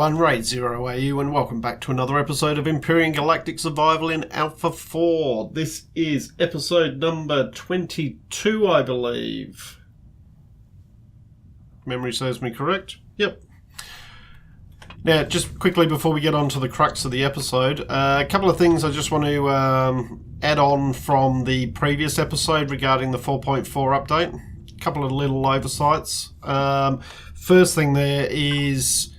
everyone, Raid0AU, and welcome back to another episode of Empyrion Galactic Survival in Alpha 4. This is episode number 22, I believe. Memory serves me correct? Yep. Now, just quickly before we get on to the crux of the episode, a couple of things I just want to add on from the previous episode regarding the 4.4 update. A couple of little oversights. First thing there is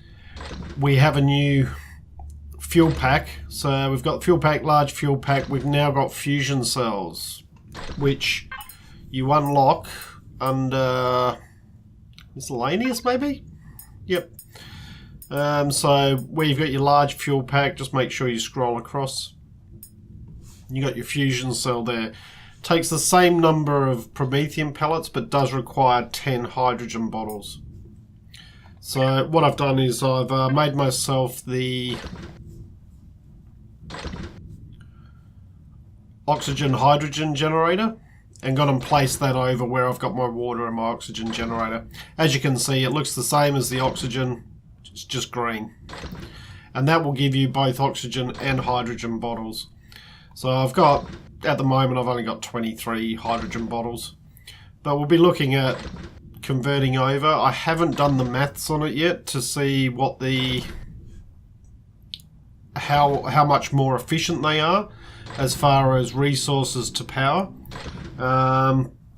we have a new fuel pack. So we've got fuel pack, large fuel pack. We've now got fusion cells, which you unlock under miscellaneous, maybe? Yep. So where you've got your large fuel pack, just make sure you scroll across. You got your fusion cell there. Takes the same number of promethium pellets, but does require 10 hydrogen bottles. So what I've done is I've made myself the oxygen-hydrogen generator and gone and placed that over where I've got my water and my oxygen generator. As you can see, it looks the same as the oxygen, it's just green. And that will give you both oxygen and hydrogen bottles. So I've got, at the moment, I've only got 23 hydrogen bottles. But we'll be looking at converting over. I haven't done the maths on it yet to see what the how much more efficient they are as far as resources to power,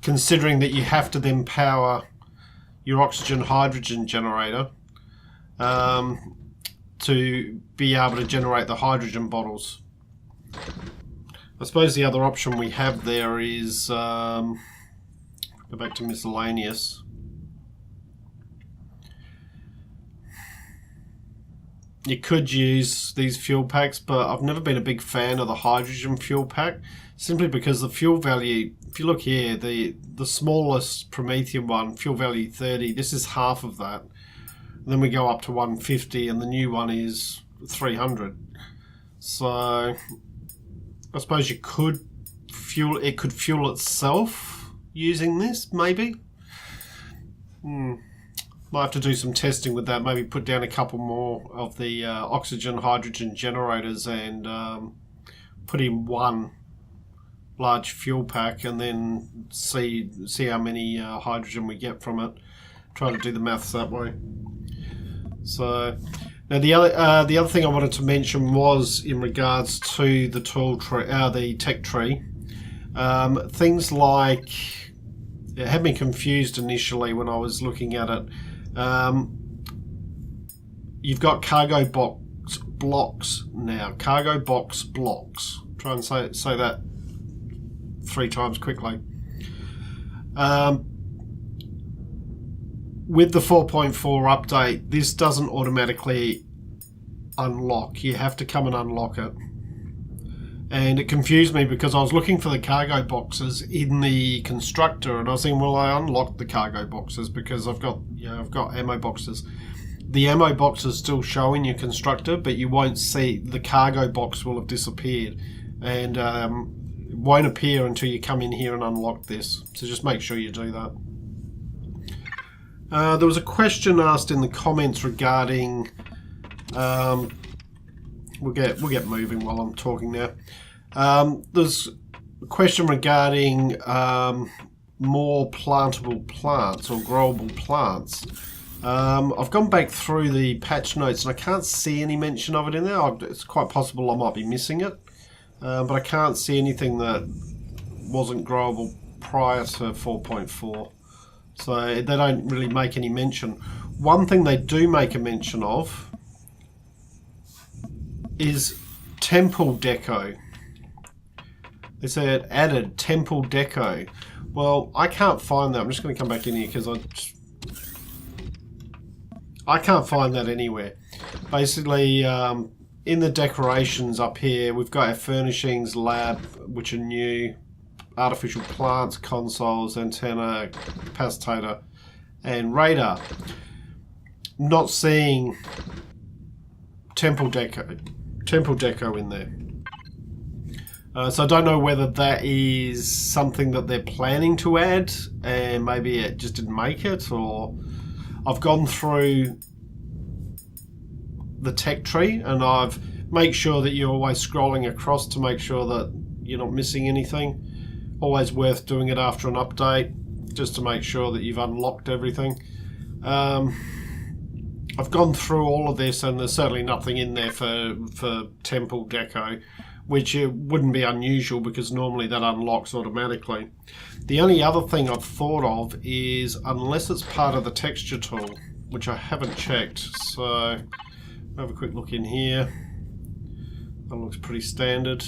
considering that you have to then power your oxygen hydrogen generator to be able to generate the hydrogen bottles. I suppose the other option we have there is go back to miscellaneous. You could use these fuel packs, but I've never been a big fan of the hydrogen fuel pack, simply because the fuel value, if you look here, the smallest promethium one, fuel value 30, this is half of that. And then we go up to 150 and the new one is 300. So I suppose you could fuel, it could fuel itself using this, maybe. Might have to do some testing with that, maybe put down a couple more of the oxygen hydrogen generators and put in one large fuel pack and then see how many hydrogen we get from it. Try to do the maths that way. So now the other thing I wanted to mention was in regards to the tool tree, the tech tree. Things like, it had me confused initially when I was looking at it. You've got cargo box blocks now. Cargo box blocks. Try and say that 3 times quickly. With the 4.4 update, this doesn't automatically unlock. You have to come and unlock it. And it confused me because I was looking for the cargo boxes in the constructor, and I was thinking, well, I unlocked the cargo boxes because I've got ammo boxes. The ammo box is still showing your constructor, but you won't see the cargo box will have disappeared, and it won't appear until you come in here and unlock this. So just make sure you do that. There was a question asked in the comments regarding. We'll get moving while I'm talking now. There's a question regarding more plantable plants or growable plants. I've gone back through the patch notes and I can't see any mention of it in there. It's quite possible I might be missing it, but I can't see anything that wasn't growable prior to 4.4. So they don't really make any mention. One thing they do make a mention of is temple deco. They said added temple deco. Well, I can't find that. I'm just going to come back in here because I can't find that anywhere. Basically, in the decorations up here, we've got our furnishings, lab, which are new, artificial plants, consoles, antenna, capacitator, and radar. Not seeing temple deco in there. So I don't know whether that is something that they're planning to add and maybe it just didn't make it, or I've gone through the tech tree, and I've make sure that you're always scrolling across to make sure that you're not missing anything. Always worth doing it after an update, just to make sure that you've unlocked everything. I've gone through all of this, and there's certainly nothing in there for temple deco, which it wouldn't be unusual because normally that unlocks automatically. The only other thing I've thought of is, unless it's part of the texture tool, which I haven't checked, so have a quick look in here. That looks pretty standard.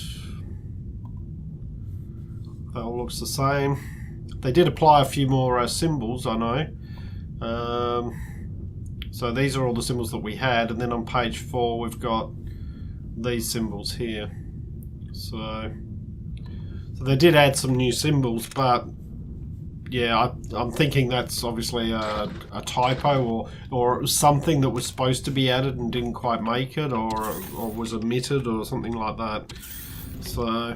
That all looks the same. They did apply a few more symbols, I know. So these are all the symbols that we had, and then on page 4 we've got these symbols here. So they did add some new symbols, but yeah, I'm thinking that's obviously a typo or something that was supposed to be added and didn't quite make it, or was omitted or something like that. So,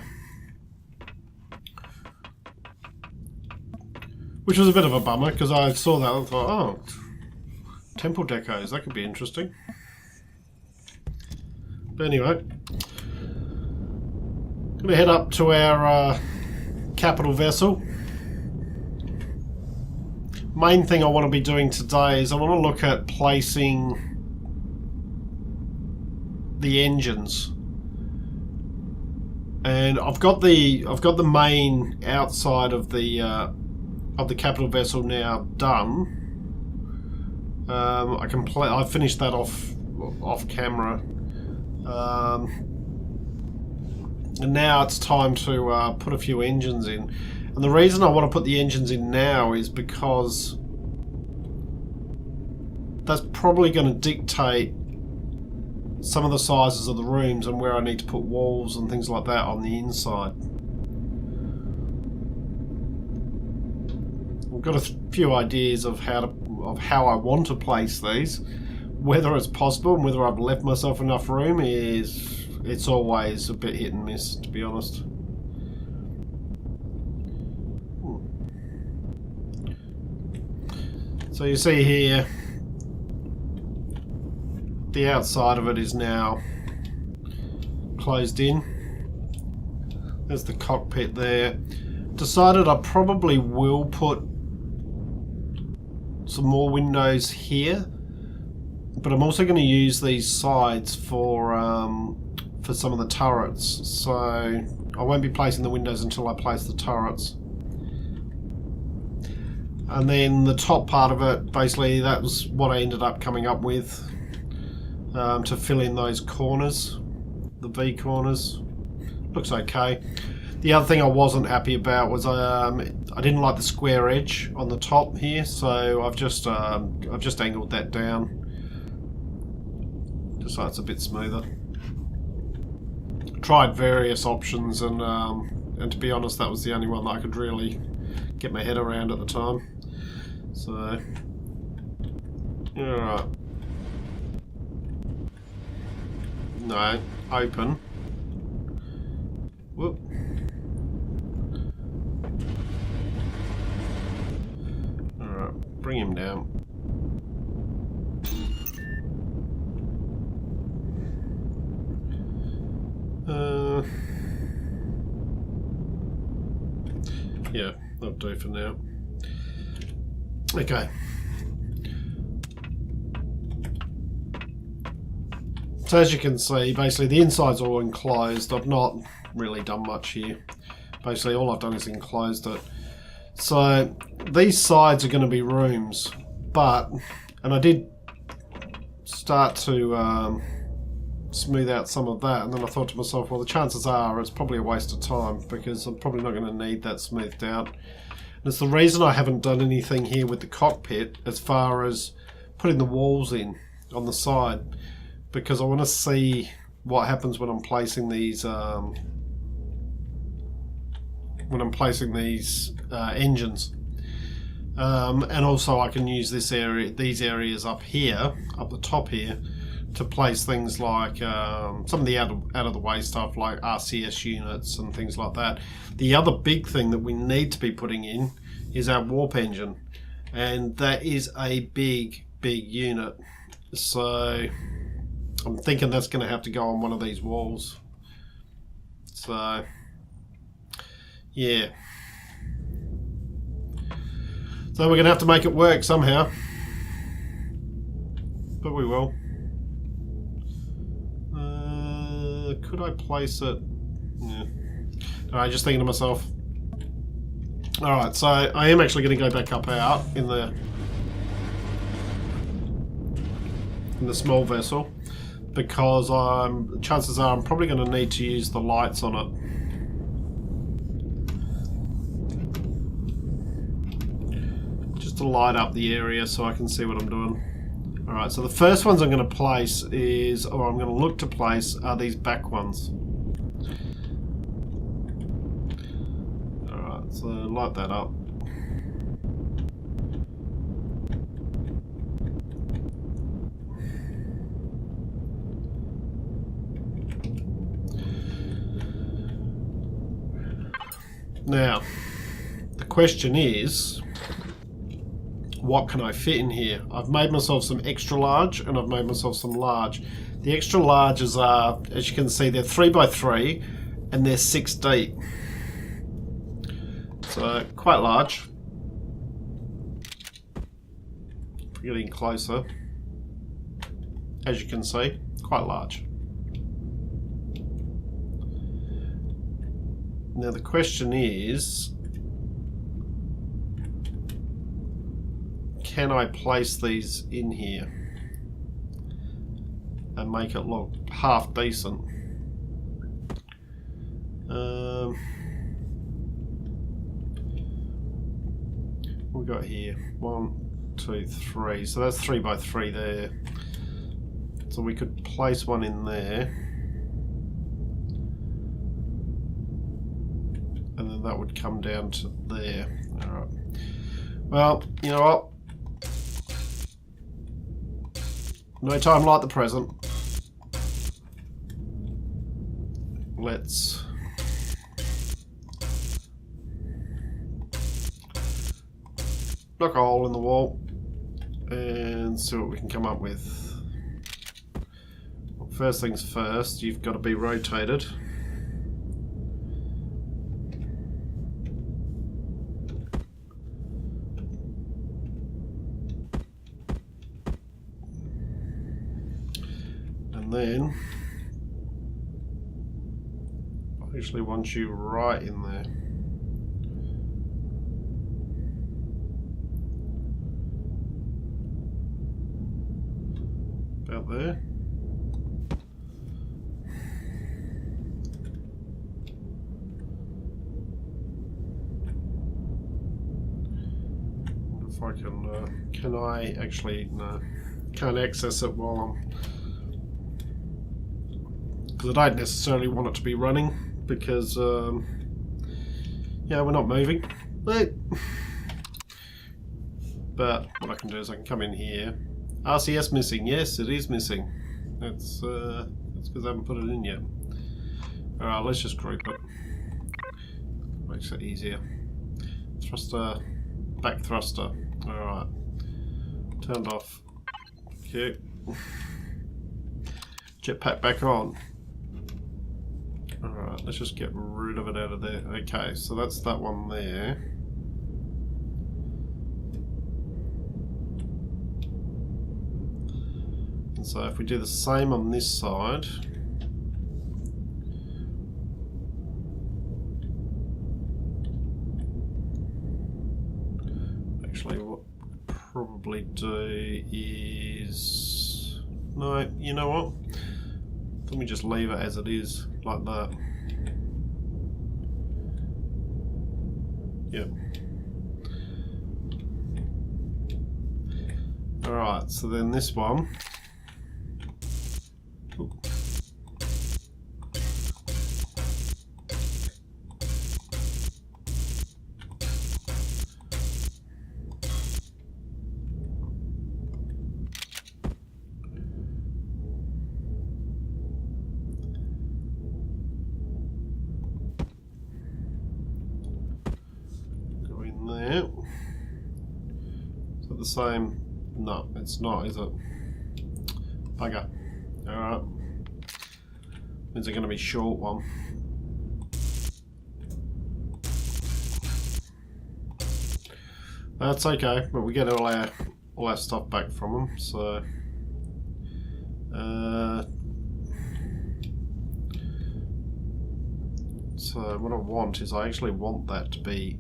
which was a bit of a bummer because I saw that and thought, oh, temple decos, that could be interesting. But anyway, gonna head up to our capital vessel. Main thing I want to be doing today is I want to look at placing the engines, and I've got the main outside of the capital vessel now done. I finished that off camera, and now it's time to put a few engines in. And the reason I want to put the engines in now is because that's probably going to dictate some of the sizes of the rooms and where I need to put walls and things like that on the inside. I've got a few ideas of how I want to place these. Whether it's possible and whether I've left myself enough room it's always a bit hit and miss, to be honest. So you see here, the outside of it is now closed in. There's the cockpit there. Decided I probably will put some more windows here, but I'm also going to use these sides for some of the turrets. So I won't be placing the windows until I place the turrets. And then the top part of it, basically that was what I ended up coming up with to fill in those corners, the V corners. Looks okay. The other thing I wasn't happy about was I didn't like the square edge on the top here, so I've just angled that down just so it's a bit smoother. Tried various options, and to be honest, that was the only one that I could really get my head around at the time. So, alright. No, open. Whoop. Alright, bring him down. Yeah, that'll do for now. Okay. So as you can see, basically the inside's all enclosed. I've not really done much here. Basically all I've done is enclosed it. So these sides are going to be rooms, and I did start to smooth out some of that, and then I thought to myself, well, the chances are it's probably a waste of time because I'm probably not going to need that smoothed out. And it's the reason I haven't done anything here with the cockpit as far as putting the walls in on the side, because I want to see what happens when I'm placing these engines. And also I can use these areas up here, up the top here, to place things like some of the out of the way stuff like RCS units and things like that. The other big thing that we need to be putting in is our warp engine, and that is a big unit. So I'm thinking that's going to have to go on one of these walls. So, yeah. So we're going to have to make it work somehow. But we will. Could I place it? Yeah. Alright, just thinking to myself. Alright, so I am actually going to go back up out in the small vessel, because chances are I'm probably going to need to use the lights on it. Just to light up the area so I can see what I'm doing. Alright, so the first ones I'm going to place is, or I'm going to look to place, are these back ones. Alright, so light that up. Now, the question is, what can I fit in here? I've made myself some extra large and I've made myself some large. The extra larges are, as you can see, they're 3x3 and they're 6 deep. So quite large. We're getting closer. As you can see, quite large. Now the question is, can I place these in here and make it look half decent? We've got here 1, 2, 3. So that's 3x3 there. So we could place one in there, and then that would come down to there. All right. Well, you know what? No time like the present. Let's knock a hole in the wall and see what we can come up with. Well, first things first, you've got to be rotated. And then I actually want you right in there. About there. If I can I actually, no, can't access it while I'm, because I don't necessarily want it to be running, because yeah, we're not moving, but what I can do is I can come in here. RCS missing, yes it is missing. That's because I haven't put it in yet. Alright, let's just group it. Makes it easier. Thruster, back thruster. Alright. Turned off. Okay. Jetpack back on. Alright, let's just get rid of it out of there. Okay, so that's that one there. And so if we do the same on this side, actually what we'll probably do is, no, you know what? Let me just leave it as it is, like that. Yep. Alright, so then this one. Ooh. Go in there. Is that the same? No, it's not, is it? Bugger. Alright. Means they're going to be short one. That's okay, but we get all our stuff back from them, so so what I want is I actually want that to be,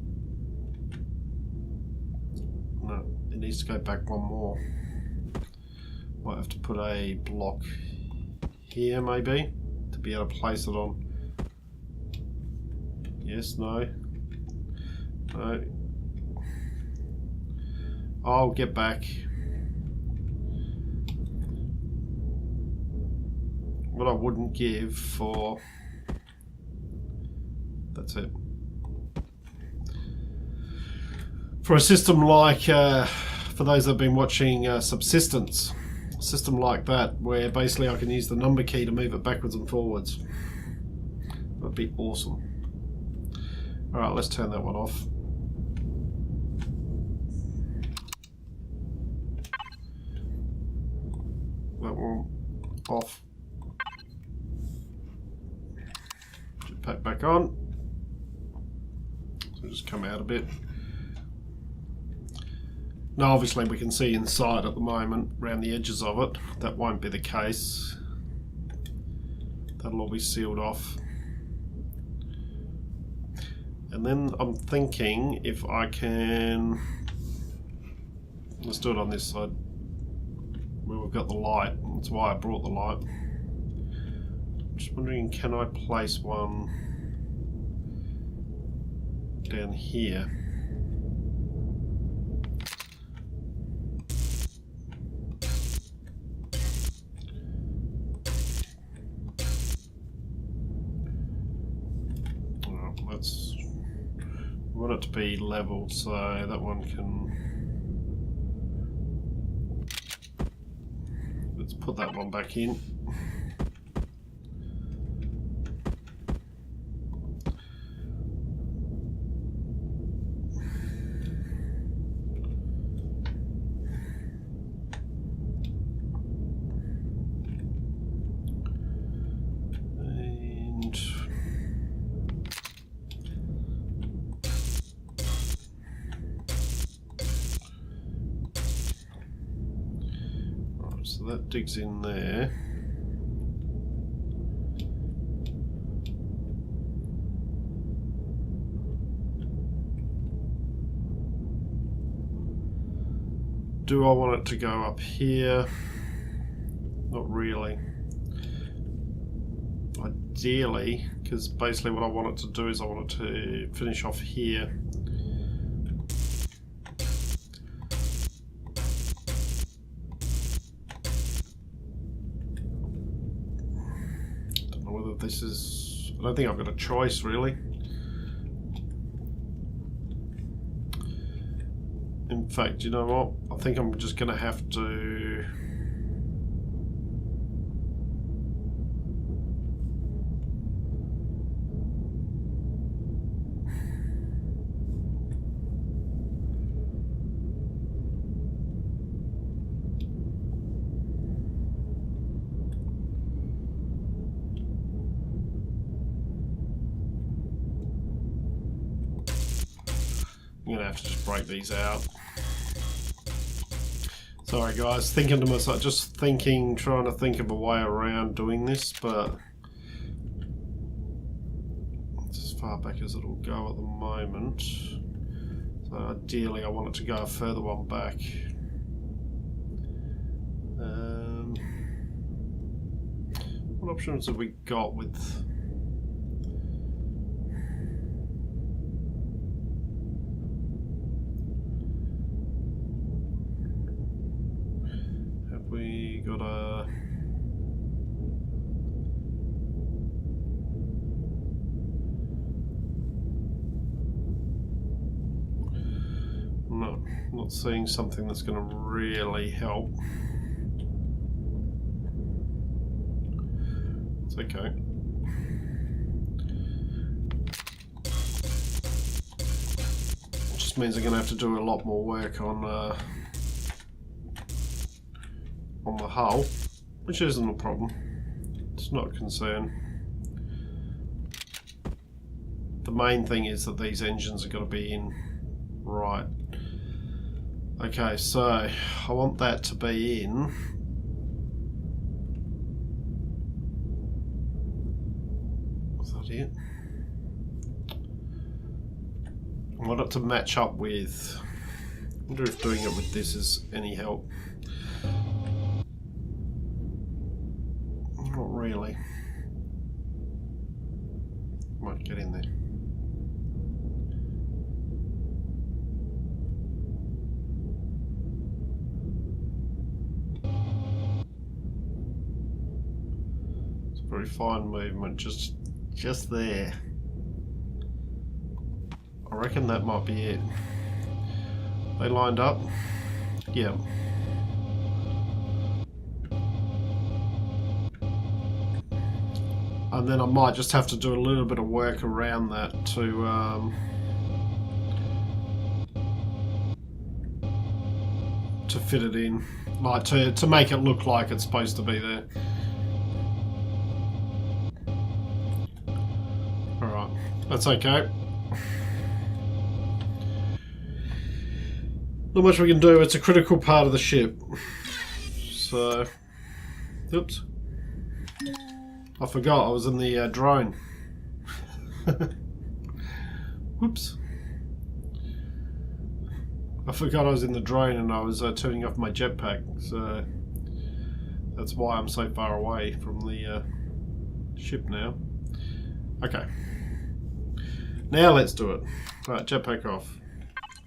no, it needs to go back one more. Might have to put a block here maybe to be able to place it on. Yes, no, no. I'll get back. What I wouldn't give for... That's it. For a system like, for those that have been watching Subsistence, a system like that, where basically I can use the number key to move it backwards and forwards. That'd be awesome. Alright, let's turn that one off. That one off. Jetpack back on. So just come out a bit. Now obviously we can see inside at the moment, around the edges of it. That won't be the case. That'll all be sealed off. And then I'm thinking if I can... Let's do it on this side. Where we've got the light. That's why I brought the light. Just wondering, can I place one down here? Well, let's want it to be level, so that one can. Let's put that one back in. And right, so that digs in there. Do I want it to go up here? Not really. Ideally, because basically what I want it to do is I want it to finish off here. Don't know whether this is... I don't think I've got a choice really. In fact, you know what? I think I'm just going to have to... I'm going to have to just break these out. Sorry guys, thinking to myself, just thinking, trying to think of a way around doing this, but it's as far back as it'll go at the moment. So ideally I want it to go a further one back. What options have we got with... We got a... No, not seeing something that's going to really help. It's okay. It just means I'm going to have to do a lot more work on the hull, which isn't a problem. It's not a concern. The main thing is that these engines have got to be in right. Okay, so I want that to be in. Was that it? I want it to match up with. I wonder if doing it with this is any help. Not really. Might get in there. It's a very fine movement, just there. I reckon that might be it. They lined up? Yeah. And then I might just have to do a little bit of work around that to fit it in, like to make it look like it's supposed to be there. Alright, that's okay. Not much we can do, it's a critical part of the ship. So, oops. I forgot I was in the drone. Whoops. I forgot I was in the drone and I was turning off my jetpack, so that's why I'm so far away from the ship now. Okay. Now let's do it. Right, jetpack off.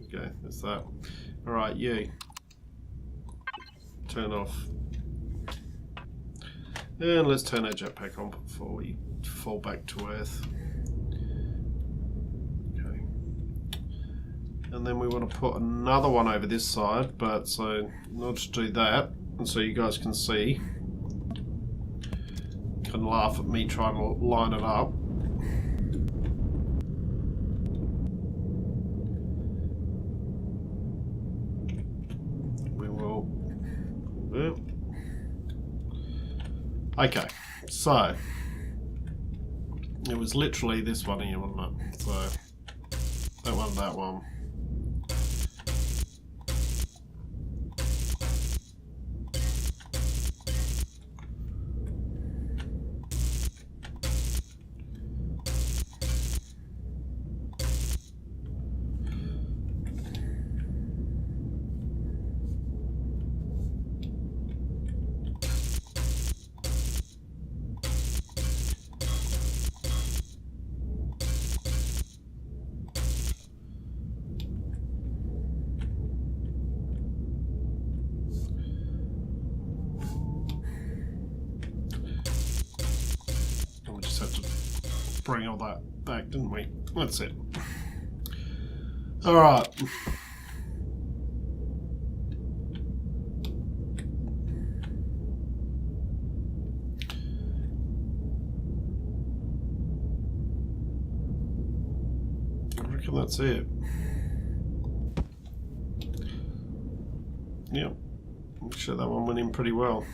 Okay, that's that. Alright, you. Turn off. And let's turn our jetpack on before we fall back to Earth. Okay. And then we want to put another one over this side, but so in order to do that, and so you guys can see, can laugh at me trying to line it up. We will. Okay, so it was literally this one here, wasn't it? So that one, that one. Bring all that back, didn't we? That's it. Alright. I reckon that's it. Yep. I'm sure that one went in pretty well.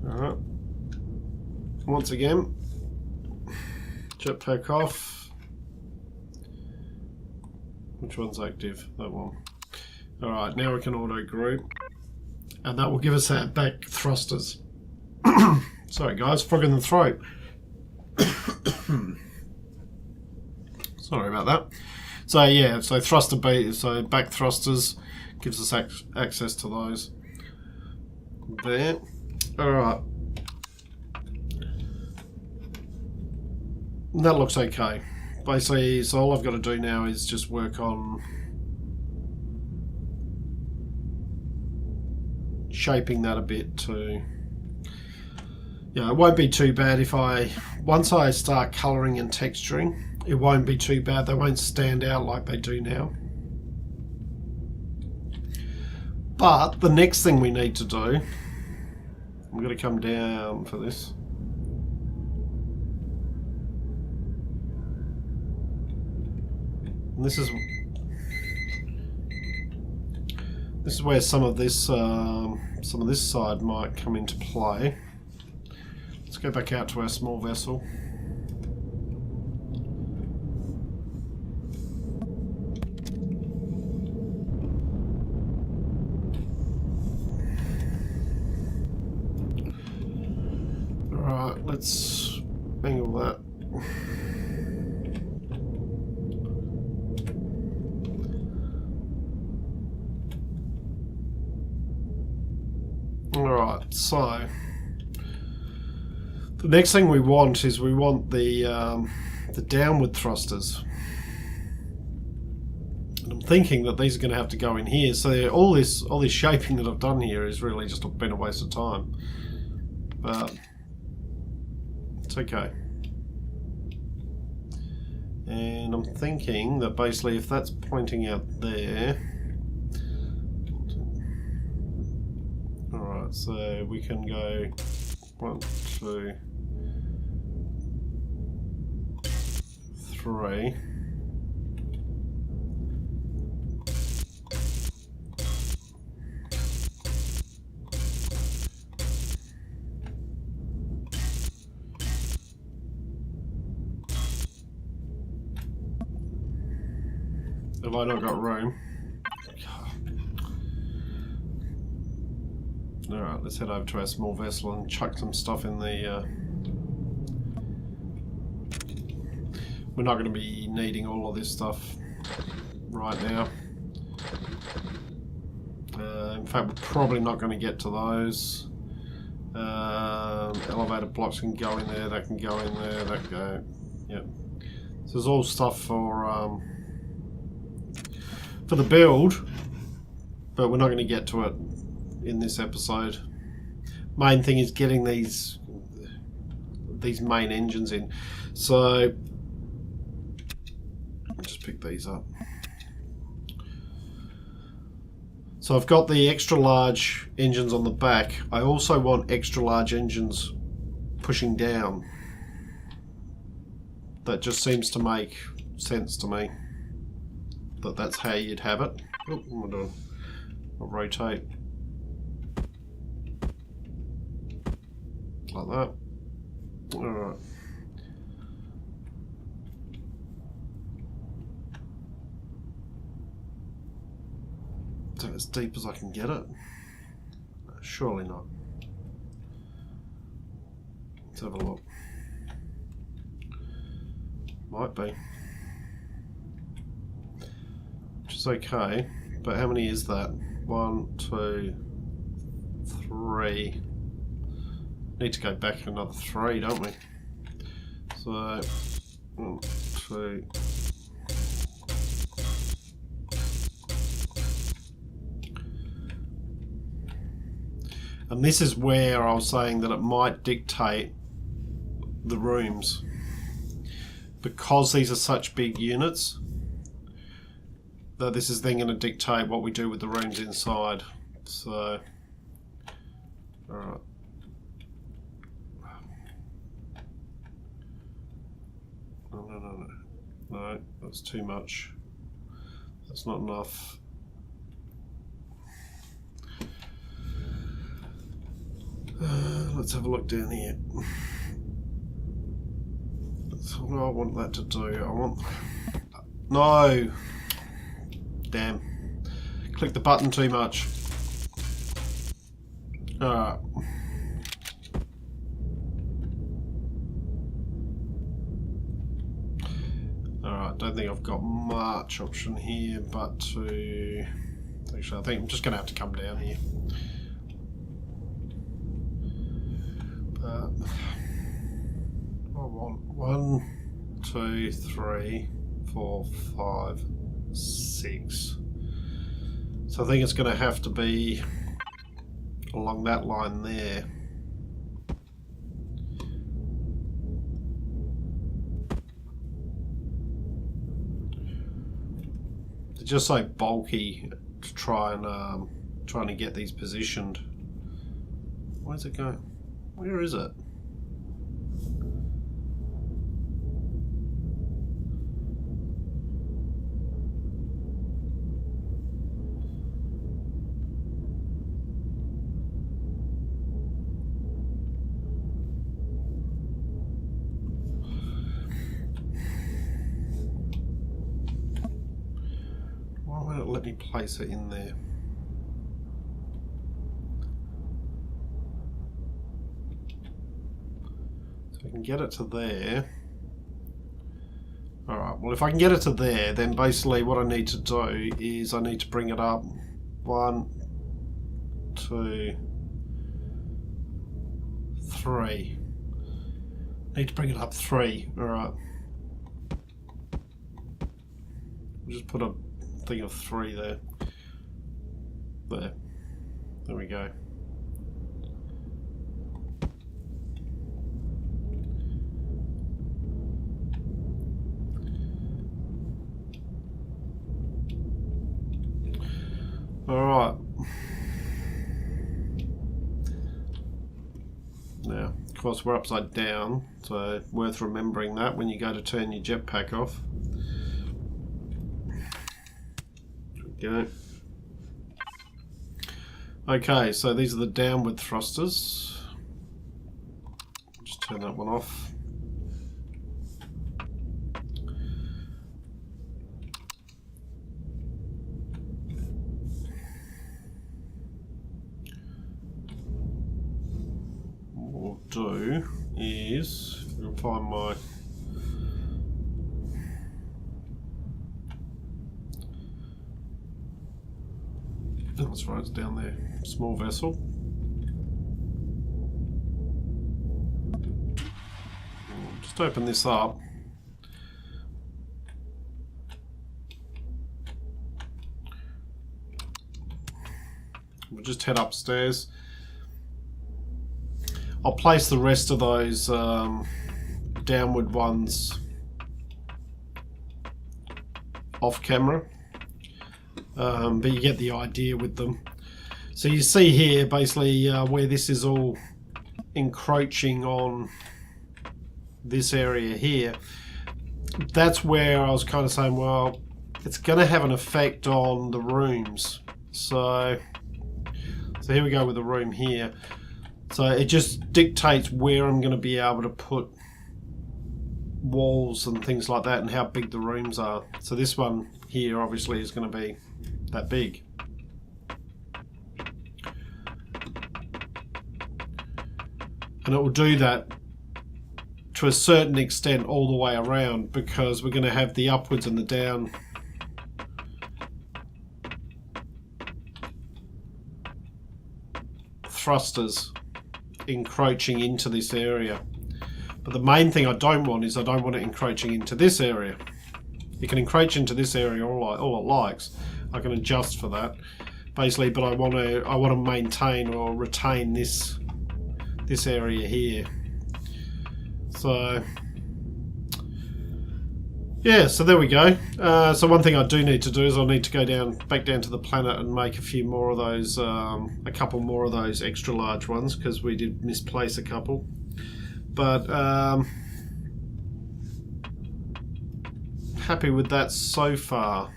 Alright. Once again, jetpack off. Which one's active? That one. Alright, now we can auto group. And that will give us our back thrusters. Sorry guys, frog in the throat. Sorry about that. So yeah, so thruster bait, so back thrusters gives us access to those. There. Alright. That looks okay. Basically, so all I've got to do now is just work on shaping that a bit to, yeah, it won't be too bad if once I start colouring and texturing, it won't be too bad. They won't stand out like they do now. But the next thing we need to do, I'm going to come down for this. And this This is where some of this side might come into play. Let's go back out to our small vessel. Alright, let's angle that. Alright, so the next thing we want is the downward thrusters. And I'm thinking that these are going to have to go in here. So all this shaping that I've done here is really just been a waste of time. But it's okay. And I'm thinking that basically if that's pointing out there, alright, so we can go 1, 2, 3. Have I not got room? Alright, let's head over to our small vessel and chuck some stuff in the... We're not going to be needing all of this stuff right now. In fact, we're probably not going to get to those. Elevator blocks can go in there, that can go in there, that can go... Yep. So there's all stuff for the build, but we're not going to get to it in this episode. Main thing is getting these main engines in. So I'll just pick these up. So I've got the extra large engines on the back. I also want extra large engines pushing down. That just seems to make sense to me. That's how you'd have it. Oh, what am I doing? I'll rotate. Like that. Alright. Is that as deep as I can get it? Surely not. Let's have a look. Might be. Which is okay, but how many is that? 1, 2, 3. Need to go back another 3, don't we? So 1, 2. And this is where I was saying that it might dictate the rooms, because these are such big units. That this is then going to dictate what we do with the rooms inside. So, alright. No, that's too much. That's not enough. Let's have a look down here. That's what I want that to do. I want... No! Damn. Click the button too much. Alright. Alright, don't think I've got much option here but to... Actually, I think I'm just going to have to come down here. But... I want 1, 2, 3, 4, 5... 6. So I think it's going to have to be along that line there. They're just so bulky to try and trying to get these positioned. Where's it going? Where is it? let me place it in there. So I can get it to there. Alright, well if I can get it to there, then basically what I need to do is I need to bring it up 1, 2, 3. Need to bring it up 3. Alright. We'll just put a thing of 3 there. There. There we go. Alright. Now, of course, we're upside down, so worth remembering that when you go to turn your jetpack off. There we go. Okay, so these are the downward thrusters. Just turn that one off. Do is I'll find my that's right, it's down there. Small vessel. Just open this up. We'll just head upstairs. I'll place the rest of those downward ones off camera, but you get the idea with them. So you see here basically where this is all encroaching on this area here. That's where I was kind of saying, well, it's going to have an effect on the rooms. So here we go with the room here. So it just dictates where I'm going to be able to put walls and things like that and how big the rooms are. So this one here obviously is going to be that big. And it will do that to a certain extent all the way around, because we're going to have the upwards and the down thrusters encroaching into this area. But the main thing I don't want is I don't want it encroaching into this area. It can encroach into this area all it likes. I can adjust for that basically, but I want to maintain or retain this area here. So yeah, so there we go. So one thing I do need to do is I'll need to go back down to the planet and make a few more of those, a couple more of those extra large ones, because we did misplace a couple. But happy with that so far.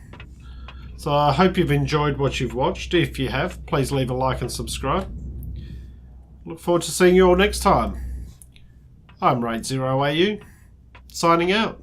So I hope you've enjoyed what you've watched. If you have, please leave a like and subscribe. Look forward to seeing you all next time. I'm Raid0AU, signing out.